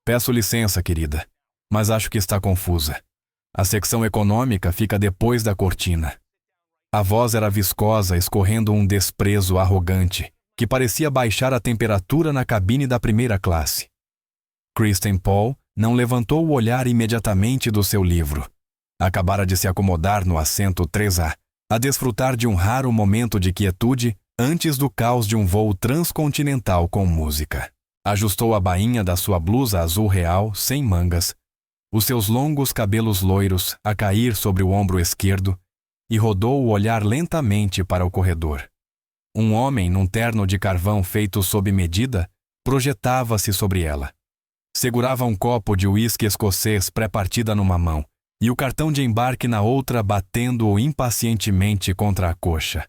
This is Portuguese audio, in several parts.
Peço licença, querida, mas acho que está confusa. A secção econômica fica depois da cortina. A voz era viscosa, escorrendo um desprezo arrogante, que parecia baixar a temperatura na cabine da primeira classe. Kristen Paul não levantou o olhar imediatamente do seu livro. Acabara de se acomodar no assento 3A, a desfrutar de um raro momento de quietude antes do caos de um voo transcontinental com música. Ajustou a bainha da sua blusa azul real, sem mangas, os seus longos cabelos loiros a cair sobre o ombro esquerdo, e rodou o olhar lentamente para o corredor. Um homem num terno de carvão feito sob medida projetava-se sobre ela. Segurava um copo de uísque escocês pré-partida numa mão e o cartão de embarque na outra, batendo-o impacientemente contra a coxa.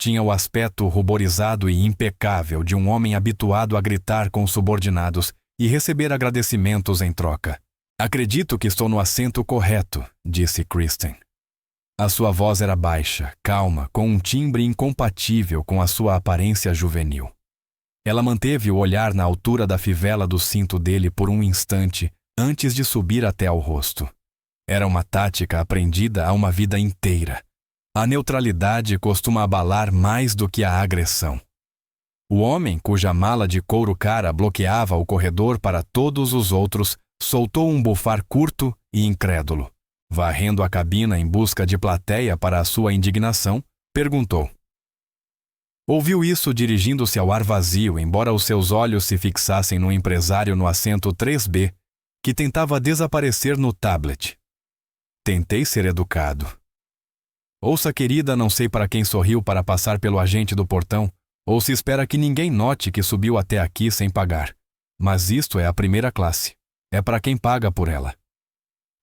Tinha o aspecto ruborizado e impecável de um homem habituado a gritar com os subordinados e receber agradecimentos em troca. Acredito que estou no assento correto, disse Kristen. A sua voz era baixa, calma, com um timbre incompatível com a sua aparência juvenil. Ela manteve o olhar na altura da fivela do cinto dele por um instante antes de subir até ao rosto. Era uma tática aprendida a uma vida inteira. A neutralidade costuma abalar mais do que a agressão. O homem, cuja mala de couro cara bloqueava o corredor para todos os outros, soltou um bufar curto e incrédulo. Varrendo a cabina em busca de plateia para a sua indignação, perguntou. Ouviu isso dirigindo-se ao ar vazio, embora os seus olhos se fixassem no empresário no assento 3B, que tentava desaparecer no tablet. Tentei ser educado. Ouça, querida, não sei para quem sorriu para passar pelo agente do portão, ou se espera que ninguém note que subiu até aqui sem pagar. Mas isto é a primeira classe. É para quem paga por ela.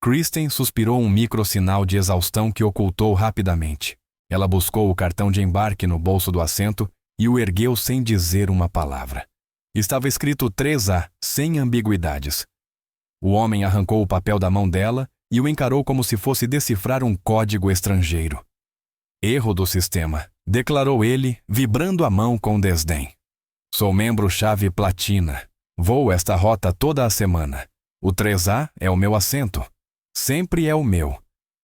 Kristen suspirou um microsinal de exaustão que ocultou rapidamente. Ela buscou o cartão de embarque no bolso do assento e o ergueu sem dizer uma palavra. Estava escrito 3A, sem ambiguidades. O homem arrancou o papel da mão dela e o encarou como se fosse decifrar um código estrangeiro. Erro do sistema, declarou ele, vibrando a mão com desdém. Sou membro-chave platina. Vou esta rota toda a semana. O 3A é o meu assento. Sempre é o meu.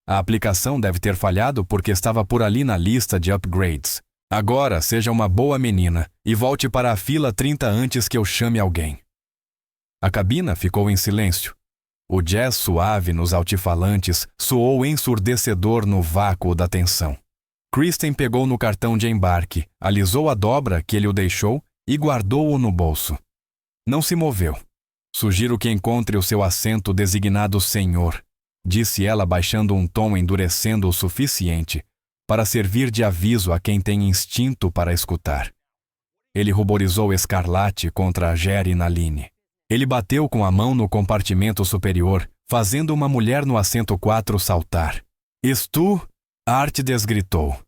A aplicação deve ter falhado porque estava por ali na lista de upgrades. Agora, seja uma boa menina e volte para a fila 30 antes que eu chame alguém. A cabina ficou em silêncio. O jazz suave nos altifalantes soou ensurdecedor no vácuo da tensão. Kristen pegou no cartão de embarque, alisou a dobra que ele o deixou e guardou-o no bolso. Não se moveu. Sugiro que encontre o seu assento designado senhor, disse ela baixando um tom endurecendo o suficiente para servir de aviso a quem tem instinto para escutar. Ele ruborizou escarlate contra a Jerry Naline. Ele bateu com a mão no compartimento superior, fazendo uma mulher no assento 4 saltar. Estu, Artides gritou.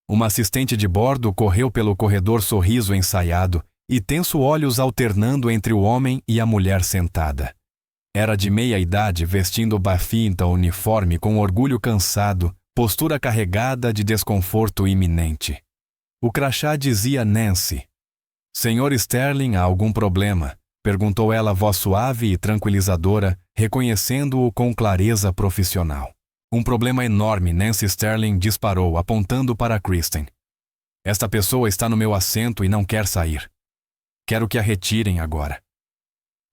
Uma assistente de bordo correu pelo corredor sorriso ensaiado e tenso olhos alternando entre o homem e a mulher sentada. Era de meia idade, vestindo bafinta uniforme com orgulho cansado, postura carregada de desconforto iminente. O crachá dizia Nancy. Senhor Sterling, há algum problema? Perguntou ela, voz suave e tranquilizadora, reconhecendo-o com clareza profissional. Um problema enorme, Nancy Sterling disparou, apontando para Kristen. Esta pessoa está no meu assento e não quer sair. Quero que a retirem agora.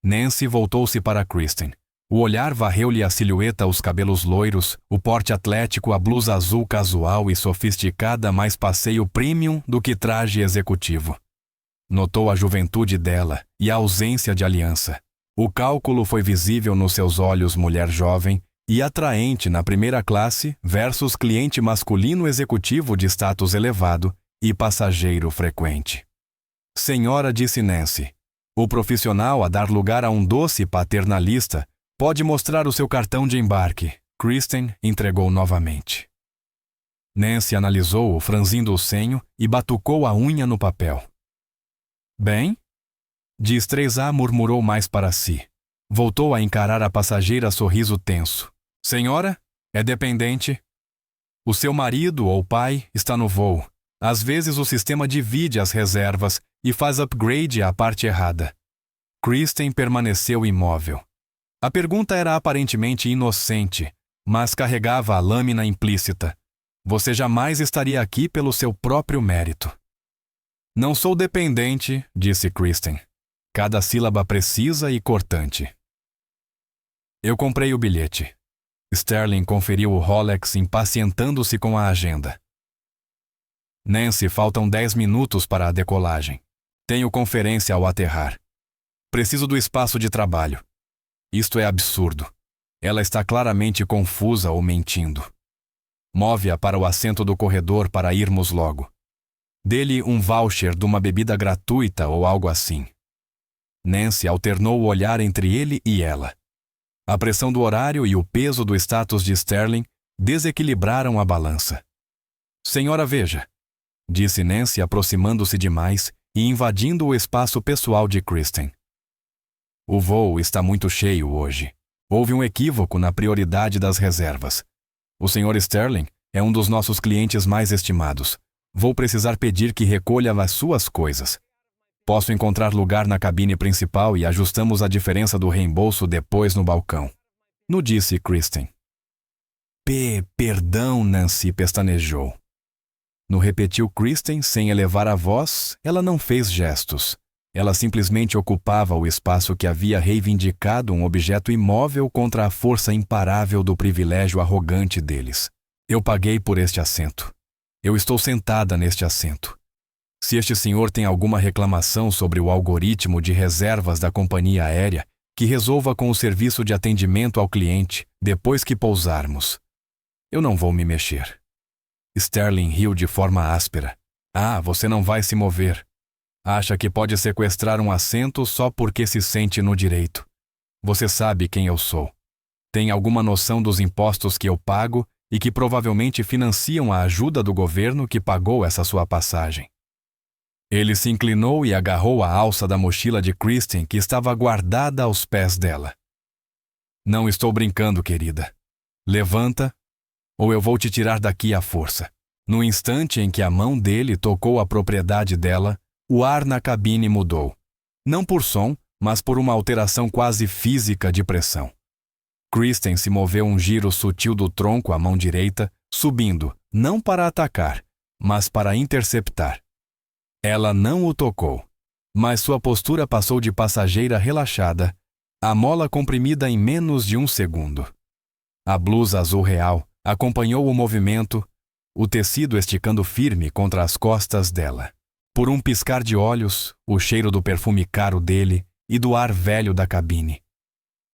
Nancy voltou-se para Kristen. O olhar varreu-lhe a silhueta, os cabelos loiros, o porte atlético, a blusa azul casual e sofisticada, mais passeio premium do que traje executivo. Notou a juventude dela e a ausência de aliança. O cálculo foi visível nos seus olhos, mulher jovem e atraente na primeira classe versus cliente masculino executivo de status elevado e passageiro frequente. Senhora, disse Nancy, o profissional a dar lugar a um doce paternalista pode mostrar o seu cartão de embarque. Kristen entregou novamente. Nancy analisou-o, franzindo o senho, e batucou a unha no papel. Bem? Diz 3A murmurou mais para si. Voltou a encarar a passageira, sorriso tenso. Senhora, é dependente? O seu marido ou pai está no voo. Às vezes o sistema divide as reservas e faz upgrade à parte errada. Kristen permaneceu imóvel. A pergunta era aparentemente inocente, mas carregava a lâmina implícita. Você jamais estaria aqui pelo seu próprio mérito. Não sou dependente, disse Kristen. Cada sílaba precisa e cortante. Eu comprei o bilhete. Sterling conferiu o Rolex, impacientando-se com a agenda. Nancy, faltam 10 minutos para a decolagem. Tenho conferência ao aterrar. Preciso do espaço de trabalho. Isto é absurdo. Ela está claramente confusa ou mentindo. Move-a para o assento do corredor para irmos logo. Dê-lhe um voucher de uma bebida gratuita ou algo assim. Nancy alternou o olhar entre ele e ela. A pressão do horário e o peso do status de Sterling desequilibraram a balança. Senhora, veja, disse Nancy, aproximando-se demais e invadindo o espaço pessoal de Kristen. O voo está muito cheio hoje. Houve um equívoco na prioridade das reservas. O Sr. Sterling é um dos nossos clientes mais estimados. Vou precisar pedir que recolha as suas coisas. Posso encontrar lugar na cabine principal e ajustamos a diferença do reembolso depois no balcão. No disse Kristen. Perdão, Nancy pestanejou. No repetiu Kristen sem elevar a voz, ela não fez gestos. Ela simplesmente ocupava o espaço que havia reivindicado um objeto imóvel contra a força imparável do privilégio arrogante deles. Eu paguei por este assento. Eu estou sentada neste assento. Se este senhor tem alguma reclamação sobre o algoritmo de reservas da companhia aérea, que resolva com o serviço de atendimento ao cliente depois que pousarmos. Eu não vou me mexer. Sterling riu de forma áspera. Você não vai se mover. Acha que pode sequestrar um assento só porque se sente no direito. Você sabe quem eu sou. Tem alguma noção dos impostos que eu pago e que provavelmente financiam a ajuda do governo que pagou essa sua passagem. Ele se inclinou e agarrou a alça da mochila de Kristen, que estava guardada aos pés dela. Não estou brincando, querida. Levanta, ou eu vou te tirar daqui à força. No instante em que a mão dele tocou a propriedade dela, o ar na cabine mudou. Não por som, mas por uma alteração quase física de pressão. Kristen se moveu um giro sutil do tronco à mão direita, subindo, não para atacar, mas para interceptar. Ela não o tocou, mas sua postura passou de passageira relaxada, a mola comprimida em menos de um segundo. A blusa azul real acompanhou o movimento, o tecido esticando firme contra as costas dela. Por um piscar de olhos, o cheiro do perfume caro dele e do ar velho da cabine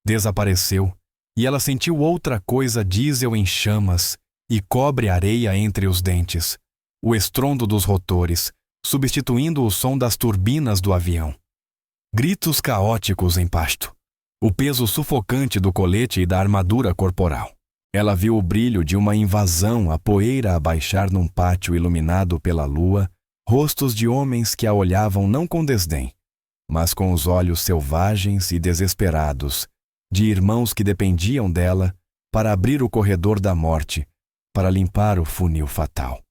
desapareceu, e ela sentiu outra coisa diesel em chamas e cobre areia entre os dentes, o estrondo dos rotores, substituindo o som das turbinas do avião. Gritos caóticos em pasto. O peso sufocante do colete e da armadura corporal. Ela viu o brilho de uma invasão, a poeira a baixar num pátio iluminado pela lua, rostos de homens que a olhavam não com desdém, mas com os olhos selvagens e desesperados, de irmãos que dependiam dela para abrir o corredor da morte, para limpar o funil fatal.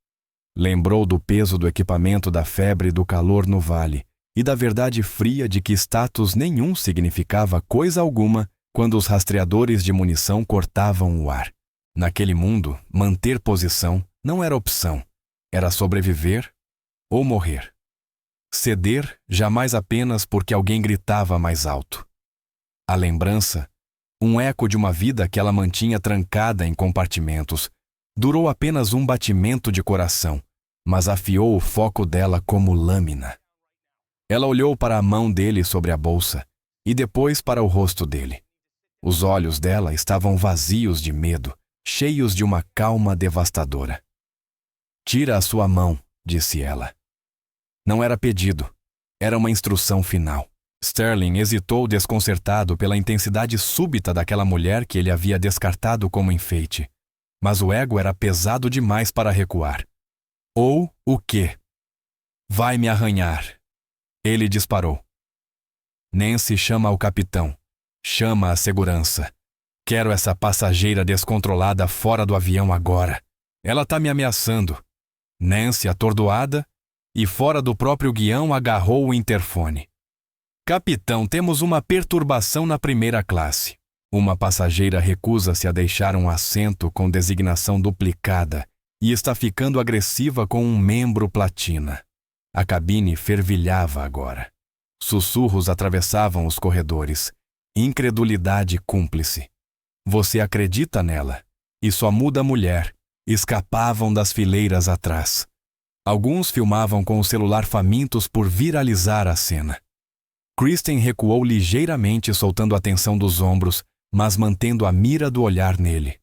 Lembrou do peso do equipamento, da febre e do calor no vale, e da verdade fria de que status nenhum significava coisa alguma quando os rastreadores de munição cortavam o ar. Naquele mundo, manter posição não era opção, era sobreviver ou morrer. Ceder jamais apenas porque alguém gritava mais alto. A lembrança, um eco de uma vida que ela mantinha trancada em compartimentos, durou apenas um batimento de coração, mas afiou o foco dela como lâmina. Ela olhou para a mão dele sobre a bolsa e depois para o rosto dele. Os olhos dela estavam vazios de medo, cheios de uma calma devastadora. Tira a sua mão, disse ela. Não era pedido, era uma instrução final. Sterling hesitou desconcertado pela intensidade súbita daquela mulher que ele havia descartado como enfeite. Mas o ego era pesado demais para recuar. Ou o quê? Vai me arranhar. Ele disparou. Nancy, chama o capitão. Chama a segurança. Quero essa passageira descontrolada fora do avião agora. Ela está me ameaçando. Nancy, atordoada, e fora do próprio guião, agarrou o interfone. Capitão, temos uma perturbação na primeira classe. Uma passageira recusa-se a deixar um assento com designação duplicada e está ficando agressiva com um membro platina. A cabine fervilhava agora. Sussurros atravessavam os corredores. Incredulidade cúmplice. Você acredita nela? E só muda a mulher. Escapavam das fileiras atrás. Alguns filmavam com o celular famintos por viralizar a cena. Kristen recuou ligeiramente, soltando a tensão dos ombros, mas mantendo a mira do olhar nele.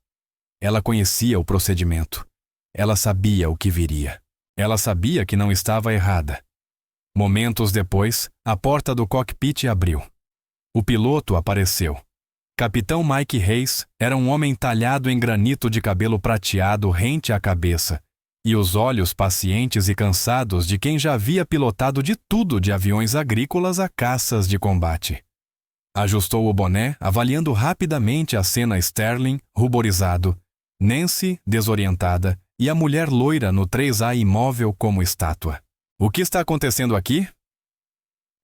Ela conhecia o procedimento. Ela sabia o que viria. Ela sabia que não estava errada. Momentos depois, a porta do cockpit abriu. O piloto apareceu. Capitão Mike Hayes era um homem talhado em granito de cabelo prateado rente à cabeça, e os olhos pacientes e cansados de quem já havia pilotado de tudo de aviões agrícolas a caças de combate. Ajustou o boné, avaliando rapidamente a cena. Sterling, ruborizado, Nancy, desorientada, e a mulher loira no 3A imóvel como estátua. O que está acontecendo aqui?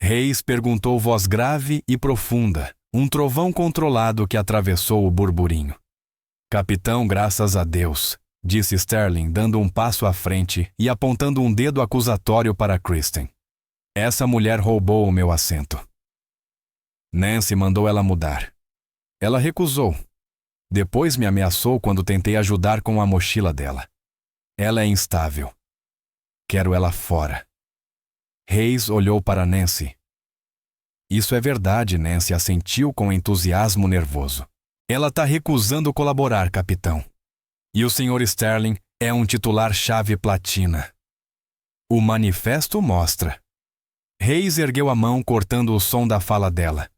Hayes perguntou, voz grave e profunda, um trovão controlado que atravessou o burburinho. Capitão, graças a Deus, disse Sterling, dando um passo à frente e apontando um dedo acusatório para Kristen. Essa mulher roubou o meu assento. Nancy mandou ela mudar. Ela recusou. Depois me ameaçou quando tentei ajudar com a mochila dela. Ela é instável. Quero ela fora. Hayes olhou para Nancy. Isso é verdade, Nancy assentiu com entusiasmo nervoso. Ela está recusando colaborar, capitão. E o Sr. Sterling é um titular-chave platina. O manifesto mostra. Hayes ergueu a mão, cortando o som da fala dela.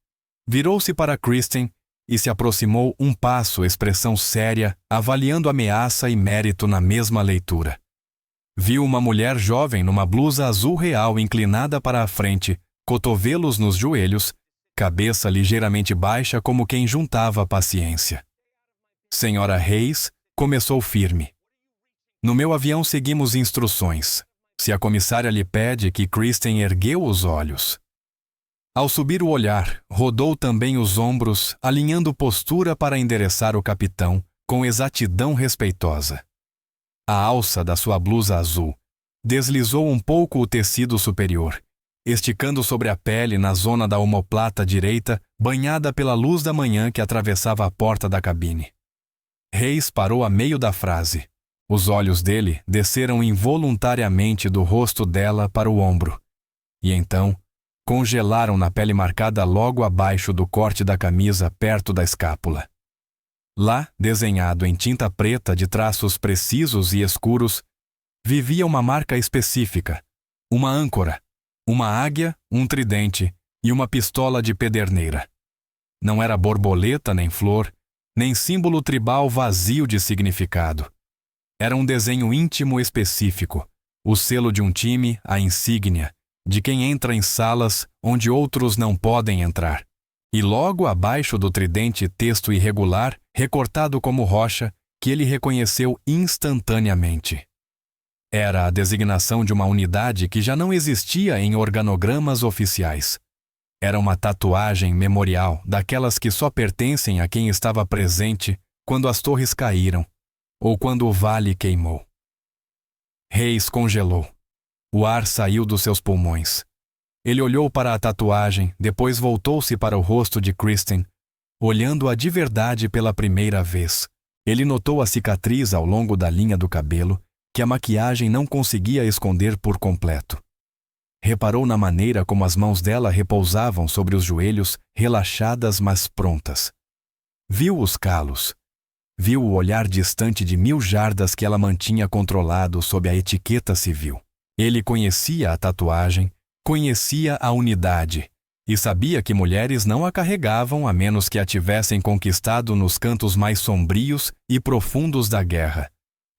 Virou-se para Kristen e se aproximou um passo, expressão séria, avaliando ameaça e mérito na mesma leitura. Viu uma mulher jovem numa blusa azul real inclinada para a frente, cotovelos nos joelhos, cabeça ligeiramente baixa como quem juntava paciência. Senhora Hayes, começou firme. No meu avião seguimos instruções. Se a comissária lhe pede, que Kristen ergueu os olhos. Ao subir o olhar, rodou também os ombros, alinhando postura para endereçar o capitão, com exatidão respeitosa. A alça da sua blusa azul deslizou um pouco o tecido superior, esticando sobre a pele na zona da omoplata direita, banhada pela luz da manhã que atravessava a porta da cabine. Hayes parou a meio da frase. Os olhos dele desceram involuntariamente do rosto dela para o ombro, e então congelaram na pele marcada logo abaixo do corte da camisa, perto da escápula. Lá, desenhado em tinta preta de traços precisos e escuros, vivia uma marca específica, uma âncora, uma águia, um tridente e uma pistola de pederneira. Não era borboleta nem flor, nem símbolo tribal vazio de significado. Era um desenho íntimo específico, o selo de um time, a insígnia, de quem entra em salas onde outros não podem entrar. E logo abaixo do tridente, texto irregular, recortado como rocha, que ele reconheceu instantaneamente. Era a designação de uma unidade que já não existia em organogramas oficiais. Era uma tatuagem memorial, daquelas que só pertencem a quem estava presente quando as torres caíram, ou quando o vale queimou. Hayes congelou. O ar saiu dos seus pulmões. Ele olhou para a tatuagem, depois voltou-se para o rosto de Kristen, olhando-a de verdade pela primeira vez. Ele notou a cicatriz ao longo da linha do cabelo, que a maquiagem não conseguia esconder por completo. Reparou na maneira como as mãos dela repousavam sobre os joelhos, relaxadas mas prontas. Viu os calos. Viu o olhar distante de 1000 jardas que ela mantinha controlado sob a etiqueta civil. Ele conhecia a tatuagem, conhecia a unidade, e sabia que mulheres não a carregavam a menos que a tivessem conquistado nos cantos mais sombrios e profundos da guerra.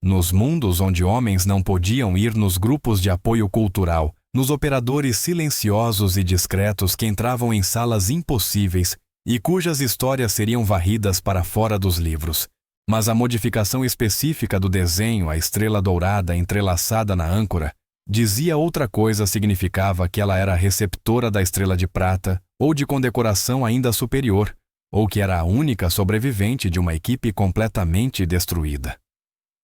Nos mundos onde homens não podiam ir, nos grupos de apoio cultural, nos operadores silenciosos e discretos que entravam em salas impossíveis e cujas histórias seriam varridas para fora dos livros. Mas a modificação específica do desenho, a estrela dourada entrelaçada na âncora, Dizia outra coisa significava que ela era receptora da Estrela de Prata ou de condecoração ainda superior, ou que era a única sobrevivente de uma equipe completamente destruída.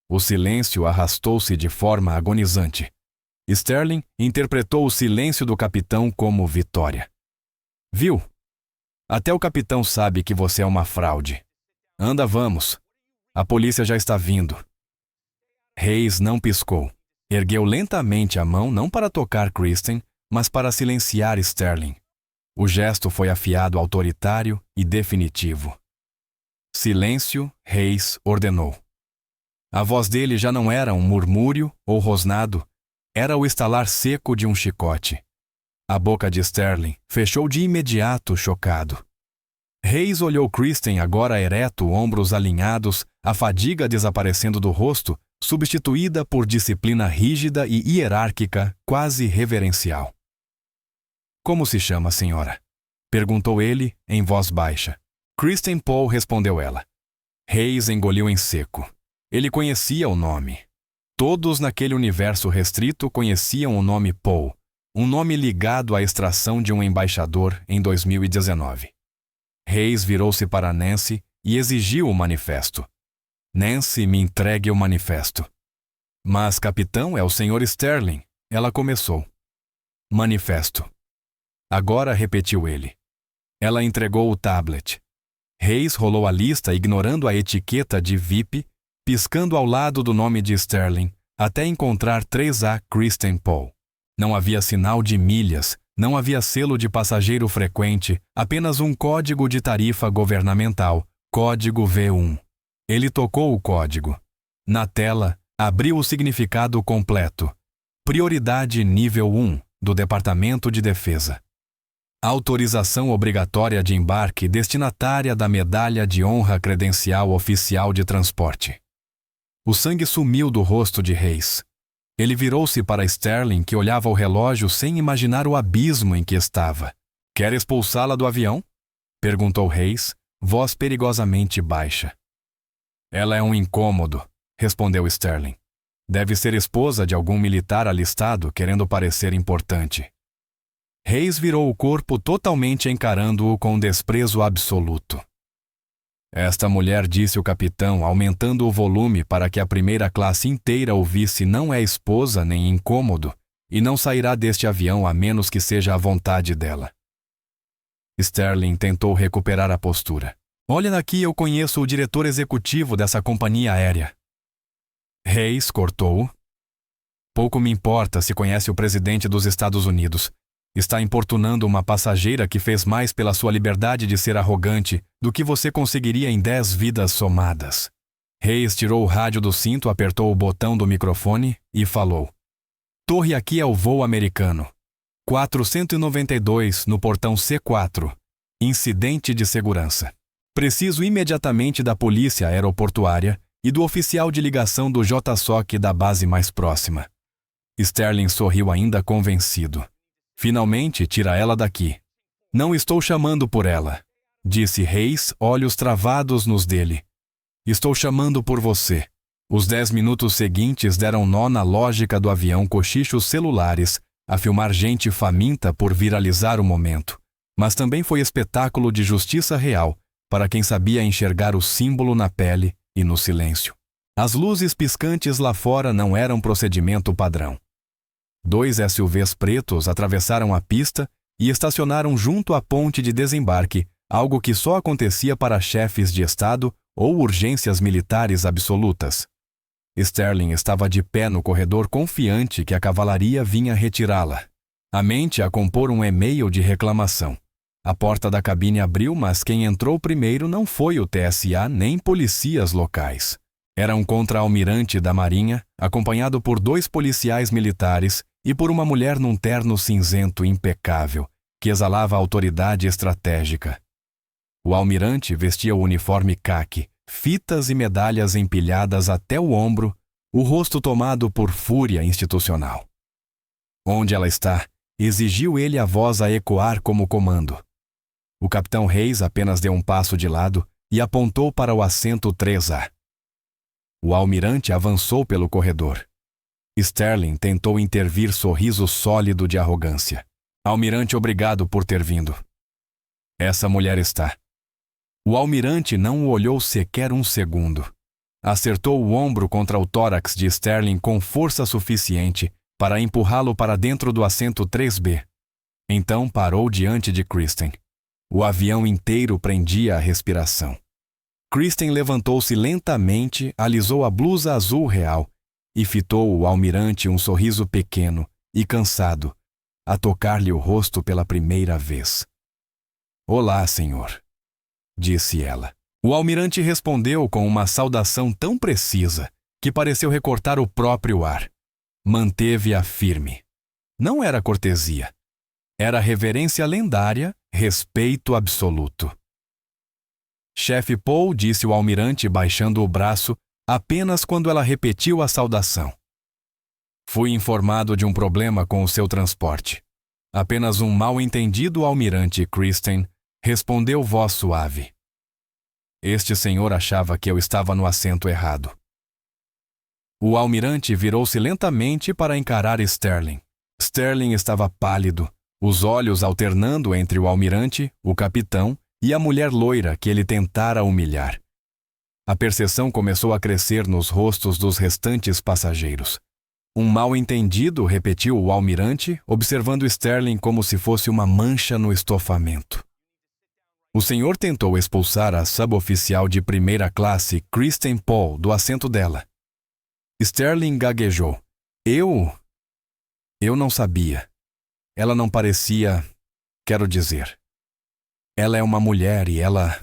O silêncio arrastou-se de forma agonizante. Sterling interpretou o silêncio do capitão como vitória. Viu? Até o capitão sabe que você é uma fraude. Anda, vamos. A polícia já está vindo. Hayes não piscou. Ergueu lentamente a mão não para tocar Kristen, mas para silenciar Sterling. O gesto foi afiado, autoritário e definitivo. Silêncio, Hayes ordenou. A voz dele já não era um murmúrio ou rosnado, era o estalar seco de um chicote. A boca de Sterling fechou de imediato, chocado. Hayes olhou Kristen agora ereto, ombros alinhados, a fadiga desaparecendo do rosto, substituída por disciplina rígida e hierárquica, quase reverencial. Como se chama, senhora? Perguntou ele, em voz baixa. Kristen Paul, respondeu ela. Hayes engoliu em seco. Ele conhecia o nome. Todos naquele universo restrito conheciam o nome Paul, um nome ligado à extração de um embaixador em 2019. Hayes virou-se para Nancy e exigiu o manifesto. Nancy, me entregue o manifesto. Mas, capitão, é o Sr. Sterling. Ela começou. Manifesto. Agora, repetiu ele. Ela entregou o tablet. Hayes rolou a lista ignorando a etiqueta de VIP, piscando ao lado do nome de Sterling, até encontrar 3A Kristen Paul. Não havia sinal de milhas, não havia selo de passageiro frequente, apenas um código de tarifa governamental, código V1. Ele tocou o código. Na tela, abriu o significado completo. Prioridade nível 1, do Departamento de Defesa. Autorização obrigatória de embarque destinatária da Medalha de Honra Credencial Oficial de Transporte. O sangue sumiu do rosto de Hayes. Ele virou-se para Sterling, que olhava o relógio sem imaginar o abismo em que estava. Quer expulsá-la do avião? Perguntou Hayes, voz perigosamente baixa. Ela é um incômodo, respondeu Sterling. Deve ser esposa de algum militar alistado querendo parecer importante. Hayes virou o corpo totalmente encarando-o com desprezo absoluto. Esta mulher, disse o capitão, aumentando o volume para que a primeira classe inteira ouvisse, não é esposa nem incômodo, e não sairá deste avião a menos que seja a vontade dela. Sterling tentou recuperar a postura. Olha aqui, eu conheço o diretor executivo dessa companhia aérea. Hayes cortou-o. Pouco me importa se conhece o presidente dos Estados Unidos. Está importunando uma passageira que fez mais pela sua liberdade de ser arrogante do que você conseguiria em 10 vidas somadas. Hayes tirou o rádio do cinto, apertou o botão do microfone e falou. Torre, aqui é o voo americano. 492 no portão C4. Incidente de segurança. Preciso imediatamente da polícia aeroportuária e do oficial de ligação do JSOC da base mais próxima. Sterling sorriu ainda convencido. Finalmente, tira ela daqui. Não estou chamando por ela, disse Hayes, olhos travados nos dele. Estou chamando por você. Os 10 minutos seguintes deram nó na lógica do avião, cochichos celulares, a filmar gente faminta por viralizar o momento. Mas também foi espetáculo de justiça real, para quem sabia enxergar o símbolo na pele e no silêncio. As luzes piscantes lá fora não eram procedimento padrão. 2 SUVs pretos atravessaram a pista e estacionaram junto à ponte de desembarque, algo que só acontecia para chefes de Estado ou urgências militares absolutas. Sterling estava de pé no corredor, confiante que a cavalaria vinha retirá-la. A mente a compor um e-mail de reclamação. A porta da cabine abriu, mas quem entrou primeiro não foi o TSA nem policias locais. Era um contra-almirante da Marinha, acompanhado por 2 policiais militares e por uma mulher num terno cinzento impecável, que exalava autoridade estratégica. O almirante vestia o uniforme caque, fitas e medalhas empilhadas até o ombro, o rosto tomado por fúria institucional. Onde ela está? Exigiu ele, a voz a ecoar como comando. O capitão Hayes apenas deu um passo de lado e apontou para o assento 3A. O almirante avançou pelo corredor. Sterling tentou intervir, sorriso sólido de arrogância. Almirante, obrigado por ter vindo. Essa mulher está. O almirante não o olhou sequer um segundo. Acertou o ombro contra o tórax de Sterling com força suficiente para empurrá-lo para dentro do assento 3B. Então parou diante de Kristen. O avião inteiro prendia a respiração. Kristen levantou-se lentamente, alisou a blusa azul real e fitou o almirante um sorriso pequeno e cansado, a tocar-lhe o rosto pela primeira vez. Olá, senhor, disse ela. O almirante respondeu com uma saudação tão precisa que pareceu recortar o próprio ar. Manteve-a firme. Não era cortesia. Era reverência lendária, respeito absoluto. Chefe Paul, disse o almirante baixando o braço apenas quando ela repetiu a saudação. Fui informado de um problema com o seu transporte. Apenas um mal-entendido, almirante Kristen, respondeu voz suave. Este senhor achava que eu estava no assento errado. O almirante virou-se lentamente para encarar Sterling. Sterling estava pálido, os olhos alternando entre o almirante, o capitão e a mulher loira que ele tentara humilhar. A perseguição começou a crescer nos rostos dos restantes passageiros. Um mal-entendido, repetiu o almirante, observando Sterling como se fosse uma mancha no estofamento. O senhor tentou expulsar a suboficial de primeira classe, Kristen Paul, do assento dela. Sterling gaguejou. Eu não sabia. Ela não parecia... Quero dizer... Ela é uma mulher e ela...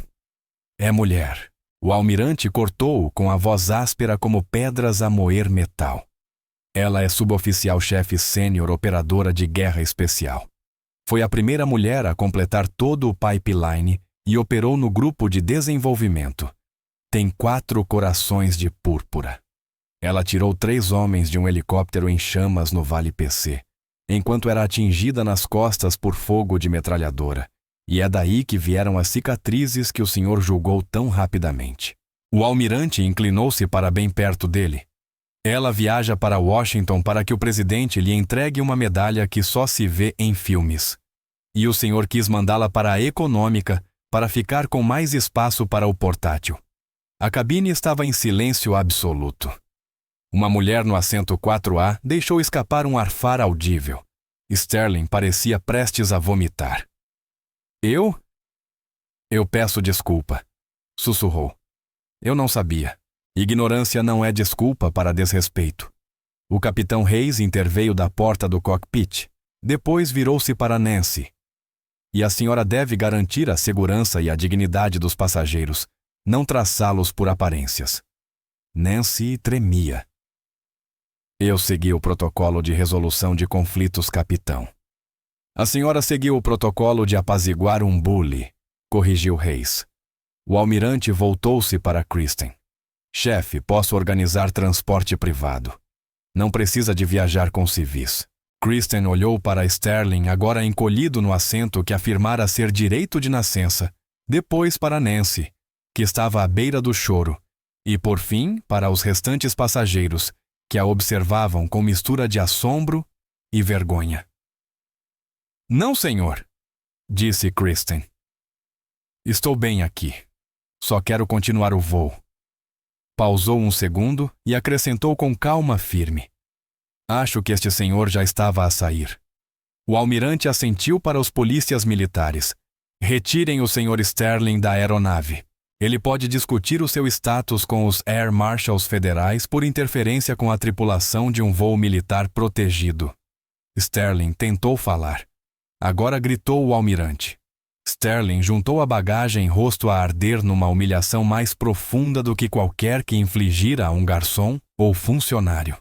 é mulher. O almirante cortou-o com a voz áspera como pedras a moer metal. Ela é suboficial-chefe sênior operadora de guerra especial. Foi a primeira mulher a completar todo o pipeline e operou no grupo de desenvolvimento. Tem 4 corações de púrpura. Ela tirou 3 homens de um helicóptero em chamas no Vale PC, enquanto era atingida nas costas por fogo de metralhadora, e é daí que vieram as cicatrizes que o senhor julgou tão rapidamente. O almirante inclinou-se para bem perto dele. Ela viaja para Washington para que o presidente lhe entregue uma medalha que só se vê em filmes. E o senhor quis mandá-la para a econômica para ficar com mais espaço para o portátil. A cabine estava em silêncio absoluto. Uma mulher no assento 4A deixou escapar um arfar audível. Sterling parecia prestes a vomitar. Eu? Eu peço desculpa, sussurrou. Eu não sabia. Ignorância não é desculpa para desrespeito. O capitão Hayes interveio da porta do cockpit. Depois virou-se para Nancy. E a senhora deve garantir a segurança e a dignidade dos passageiros, não traçá-los por aparências. Nancy tremia. Eu segui o protocolo de resolução de conflitos, capitão. A senhora seguiu o protocolo de apaziguar um bully, corrigiu Hayes. O almirante voltou-se para Kristen. Chefe, posso organizar transporte privado. Não precisa de viajar com civis. Kristen olhou para Sterling, agora encolhido no assento que afirmara ser direito de nascença, depois para Nancy, que estava à beira do choro, e por fim para os restantes passageiros, que a observavam com mistura de assombro e vergonha. Não, senhor, disse Kristen. Estou bem aqui. Só quero continuar o voo. Pausou um segundo e acrescentou com calma firme. Acho que este senhor já estava a sair. O almirante assentiu para os polícias militares. Retirem o senhor Sterling da aeronave. Ele pode discutir o seu status com os Air Marshals federais por interferência com a tripulação de um voo militar protegido. Sterling tentou falar. Agora gritou o almirante. Sterling juntou a bagagem, rosto a arder numa humilhação mais profunda do que qualquer que infligira a um garçom ou funcionário.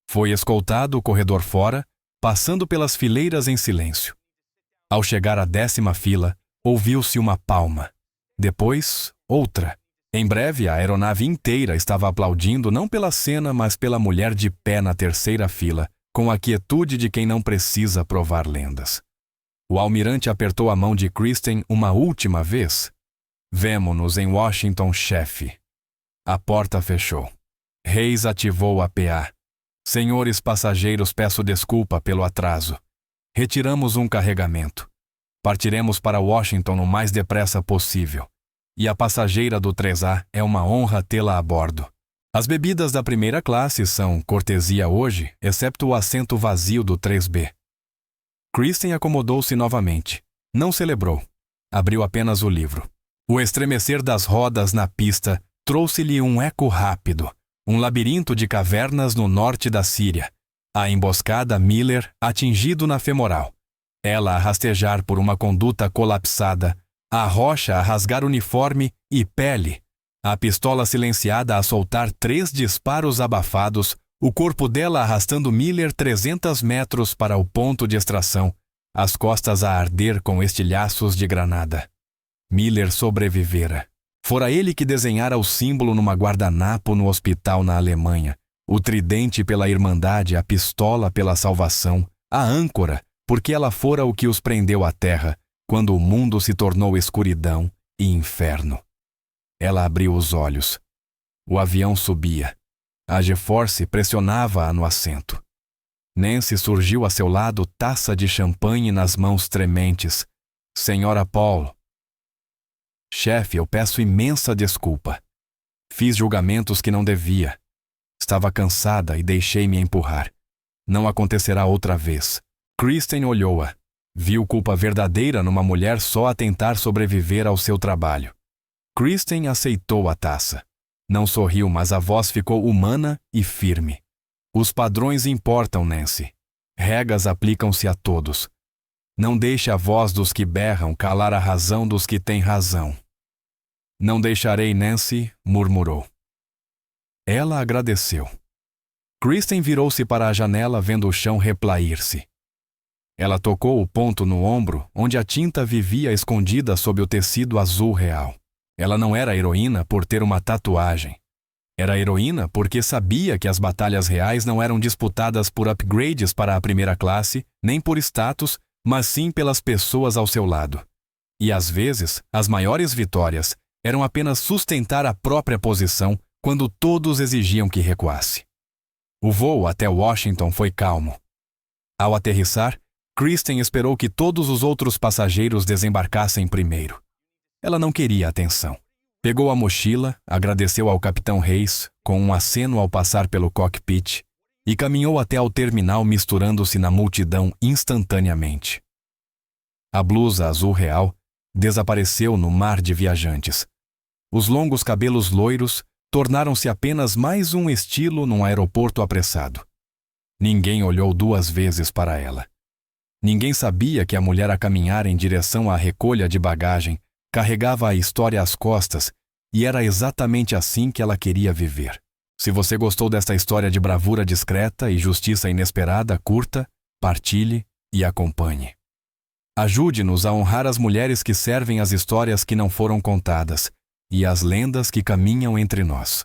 Foi escoltado o corredor fora, passando pelas fileiras em silêncio. Ao chegar à 10ª fila, ouviu-se uma palma. Depois, outra. Em breve, a aeronave inteira estava aplaudindo não pela cena, mas pela mulher de pé na 3ª fila, com a quietude de quem não precisa provar lendas. O almirante apertou a mão de Kristen uma última vez. Vemo-nos em Washington, chefe. A porta fechou. Hayes ativou a PA. Senhores passageiros, peço desculpa pelo atraso. Retiramos um carregamento. Partiremos para Washington o mais depressa possível. E a passageira do 3A é uma honra tê-la a bordo. As bebidas da primeira classe são cortesia hoje, exceto o assento vazio do 3B. Kristen acomodou-se novamente. Não celebrou. Abriu apenas o livro. O estremecer das rodas na pista trouxe-lhe um eco rápido. Um labirinto de cavernas no norte da Síria. A emboscada Miller atingido na femoral. Ela a rastejar por uma conduta colapsada. A rocha a rasgar uniforme e pele. A pistola silenciada a soltar 3 disparos abafados. O corpo dela arrastando Miller 300 metros para o ponto de extração. As costas a arder com estilhaços de granada. Miller sobrevivera. Fora ele que desenhara o símbolo numa guardanapo no hospital na Alemanha. O tridente pela irmandade, a pistola pela salvação, a âncora, porque ela fora o que os prendeu à terra, quando o mundo se tornou escuridão e inferno. Ela abriu os olhos. O avião subia. A GeForce pressionava-a no assento. Nancy surgiu a seu lado, taça de champanhe nas mãos trementes. Senhora Paul. Chefe, eu peço imensa desculpa. Fiz julgamentos que não devia. Estava cansada e deixei-me empurrar. Não acontecerá outra vez. Kristen olhou-a. Viu culpa verdadeira numa mulher só a tentar sobreviver ao seu trabalho. Kristen aceitou a taça. Não sorriu, mas a voz ficou humana e firme. Os padrões importam, Nancy. Regras aplicam-se a todos. Não deixe a voz dos que berram calar a razão dos que têm razão. Não deixarei, Nancy, murmurou. Ela agradeceu. Kristen virou-se para a janela vendo o chão replair-se. Ela tocou o ponto no ombro onde a tinta vivia escondida sob o tecido azul real. Ela não era heroína por ter uma tatuagem. Era heroína porque sabia que as batalhas reais não eram disputadas por upgrades para a primeira classe, nem por status, mas sim pelas pessoas ao seu lado. E às vezes, as maiores vitórias eram apenas sustentar a própria posição quando todos exigiam que recuasse. O voo até Washington foi calmo. Ao aterrissar, Kristen esperou que todos os outros passageiros desembarcassem primeiro. Ela não queria atenção. Pegou a mochila, agradeceu ao capitão Hayes, com um aceno ao passar pelo cockpit, e caminhou até ao terminal misturando-se na multidão instantaneamente. A blusa azul real desapareceu no mar de viajantes. Os longos cabelos loiros tornaram-se apenas mais um estilo num aeroporto apressado. Ninguém olhou 2 vezes para ela. Ninguém sabia que a mulher a caminhar em direção à recolha de bagagem carregava a história às costas e era exatamente assim que ela queria viver. Se você gostou desta história de bravura discreta e justiça inesperada, curta, partilhe e acompanhe. Ajude-nos a honrar as mulheres que servem as histórias que não foram contadas e as lendas que caminham entre nós.